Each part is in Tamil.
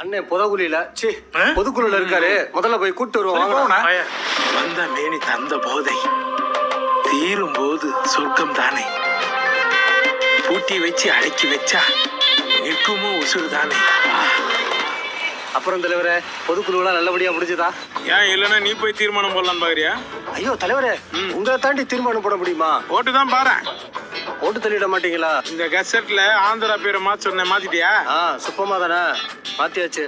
அண்ணே புதகுலியில பொதுக்குழுல இருக்காரு. முதல்ல போய் கூட்டு வருவோம். வந்த மேனி தந்த போதை தீரும் போது சொர்க்கம் தானே. பூட்டி வச்சு அடக்கி வச்சா நிற்குமோ உசுறு தானே. அப்புறம் தலைவரே, பொதுக்குழுலாம் நல்லபடியா முடிஞ்சதா? ஏன் இல்லைன்னா நீ போய் தீர்மானம் போடலான்னு பாக்குறியா? ஐயோ தலைவரே, உங்களை தாண்டி தீர்மானம் போட முடியுமா? ஓட்டு தான் பாரு. ஓட்டு தள்ளிட மாட்டீங்களா? இந்த கெசட்ல ஆந்திரா பேரை மாத்த சொன்ன மாத்திட்டியா? சுப்பமா தானே, மாத்தியாச்சு.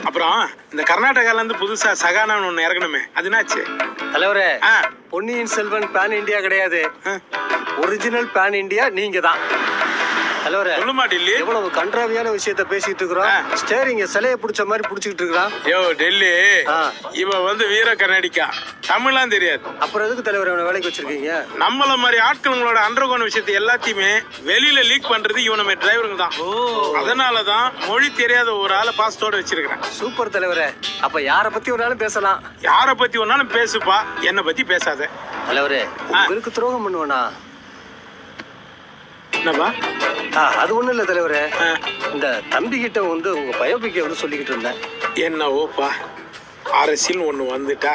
அப்புறம் இந்த கர்நாடகால இருந்து புதுசா சகானான்னு ஒண்ணு இறக்கணுமே, அது என்னாச்சு? தலைவரே, பொன்னியின் செல்வன் பேன் இந்தியா கிடையாது, ஒரிஜினல் பேன் இந்தியா நீங்க தான். தலைவரே, சொல்ல மாட்டேன். எவ்வளவு கன்றாவியான விஷயத்த பேசிட்டு இருக்கிறோம். ஸ்டேரிங்க சிலையை பிடிச்ச மாதிரி பிடிச்சிட்டு இருக்கிறான். யோ டெல்லி, இவன் வந்து வீர கர்நாடிகா, தமிழ்லாம் தெரியாது. அப்புறம் எதுக்கு தலைவர் இவனை வேலைக்கு வச்சிருக்கீங்க? நம்மள மாதிரி ஆட்களோட அண்டர்கோன் விஷயத்தை எல்லாத்தையுமே வெளியில லீக் பண்றது இவன டிரைவருங்க தான். அதனாலதான் மொழி தெரியாத ஒரு ஆளை பாஸ்டோட வச்சிருக்கிறேன். சூப்பர் தலைவரே. அப்ப யார பத்தி ஒன்னாலும் பேசலாம். யார பத்தி ஒன்னாலும் பேசுப்பா, என்ன பத்தி பேசாத. தலைவரே, உங்களுக்கு துரோகம் பண்ணுவனா? என்னப்பா? அது ஒண்ணும் இல்ல தலைவரே, இந்த தம்பி கிட்ட வந்து உங்க பயோபிக்க வந்து சொல்லிக்கிட்டு இருந்தேன். என்னவோப்பா, அரசியல் ஒண்ணு வந்துட்டா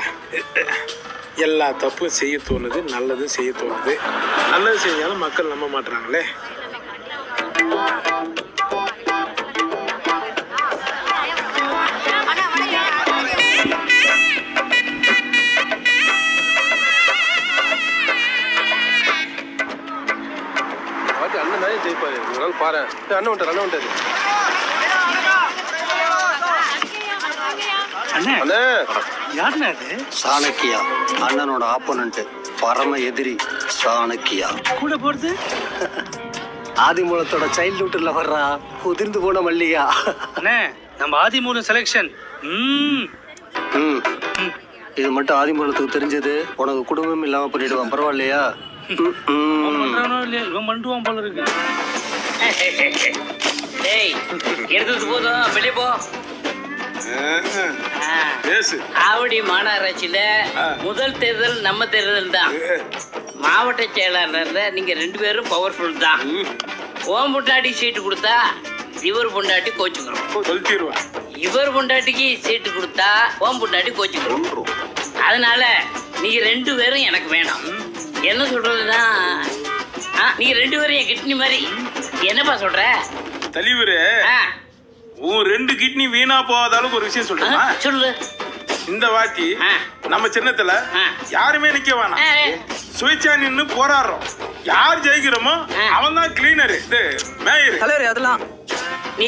எல்லா தப்பும் செய்ய தோணுது, நல்லதும் செய்ய தோணுது. நல்லது செஞ்சாலும் மக்கள் நம்ப மாட்டாங்களே. அண்ணன் தான் ஜெயிப்பாரு. ஒரு நாள் பாரு. அண்ணன் வந்துட்டாரு, அண்ணன் வந்துட்டாரு. சாணக்கியா, அண்ணனோட ஆப்போனன்ட், பரம எதிரி சாணக்கியா. கூட போறது ஆதிமூலத்தோட சைல்ட்ஹுட்ல வர்றா உதிர்ந்து போன மல்லிகா. அண்ணே, நம்ம ஆதிமூலம் செலக்ஷன். இது மட்டும் ஆதிமூலத்துக்கு தெரிஞ்சது உனக்கு குடும்பம் இல்லாம பண்ணிடுவான். பரவாயில்லையா? இவன் மண்டுவான் போல இருக்கு. எடுத்தது போதும், வெளியே போ. ஆவடி மாநகராட்சியில முதல் தேர்தல் நம்ம தேர்தல் தான். மாவட்ட செயலாளர் நீங்க 2 பேரும் பவர்ஃபுல் தான். ஓம் பொண்டாட்டி சீட்டு கொடுத்தா இவர் பொண்டாட்டி கோச்சுக்கிறோம், இவர் பொண்டாட்டிக்கு சீட்டு கொடுத்தா ஓம் பொண்டாட்டி கோச்சுக்கிறோம். அதனால நீங்க 2 பேரும் எனக்கு வேணும். என்ன சொல்றதுன்னா, நீங்க 2 பேரும் என் கிட்னி மாதிரி. என்னப்பா சொல்ற தலைவரு? உன் 2 கிட்னி வீணா போகாத அளவுக்கு ஒரு விஷயம் சொல்றேன். சொல்லு. இந்த வாட்டி நம்ம சின்னத்துல யாருமே நிக்க வேணாம், சுயேட்சா நின்னு போராடுறோம். யார் ஜெயிக்கிறோமோ அவன் தான் கிளீனர், மேயர். தலைவர் அதெல்லாம்